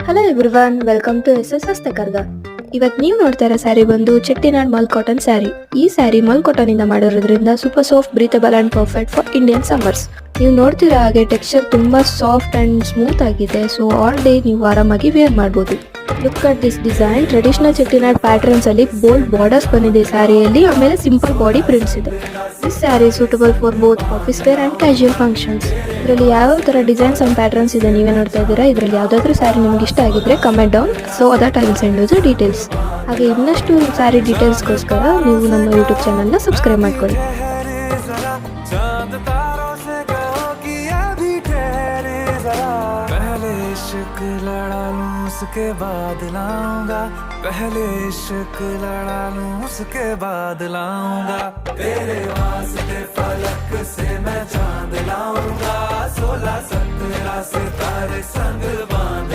Hello everyone, welcome to S ಕರ್ಗ. ಇವತ್ತು ನೀವು ನೋಡ್ತಾ ಇರೋ ಸ್ಯಾರಿ ಬಂದು ಚೆಟ್ಟಿನಾಡ್ ಮಲ್ ಕಾಟನ್ ಸ್ಯಾರಿ. ಈ ಸ್ಯಾರಿ ಮಲ್ ಕಾಟನ್ ಇಂದ ಮಾಡಿರೋದ್ರಿಂದ super soft, breathable and perfect for Indian summers. ನೀವು ನೋಡ್ತಿರೋ ಹಾಗೆ ಟೆಕ್ಸ್ಚರ್ ತುಂಬಾ ಸಾಫ್ಟ್ ಅಂಡ್ ಸ್ಮೂತ್ ಆಗಿದೆ. ಸೊ ಆಲ್ ಡೇ ನೀವು ಆರಾಮಾಗಿ ವೇರ್ ಮಾಡಬಹುದು. Look at this design. Traditional Chettinad patterns ಅಲ್ಲಿ ಬೋಲ್ಡ್ ಬಾರ್ಡರ್ಸ್ ಬಂದಿದೆ ಸ್ಯಾರಿಯಲ್ಲಿ. ಆಮೇಲೆ ಸಿಂಪಲ್ ಬಾಡಿ ಪ್ರಿಂಟ್ಸ್ ಇದೆ. This sari suitable for both office wear and casual functions. ಇದರಲ್ಲಿ ಯಾವ ತರ ಡಿಸೈನ್ಸ್ ಅಂಡ್ ಪ್ಯಾಟರ್ನ್ಸ್ ಇದೆ ನೀವೇ ನೋಡ್ತಾ ಇದ್ದೀರಾ. ಇದರಲ್ಲಿ ಯಾವ್ದಾದ್ರು ಸ್ಯಾರಿ ನಿಮ್ಗೆ ಇಷ್ಟ ಆಗಿದ್ರೆ comment down, so that I will send you the details. ಹಾಗೆ ಇನ್ನಷ್ಟು ಸ್ಯಾರಿ ಡೀಟೇಲ್ಸ್ಗೋಸ್ಕರ ನೀವು ನಮ್ಮ ಯೂಟ್ಯೂಬ್ ಚಾನಲ್ನ ಸಬ್ಸ್ಕ್ರೈಬ್ ಮಾಡ್ಕೊಳ್ಳಿ. इश्क लड़ा लूं उसके बाद लाऊंगा, पहले इश्क लड़ा लूं उसके बाद लाऊंगा, तेरे वास्ते फलक से मैं चांद लाऊंगा, 16 17 सितारे संग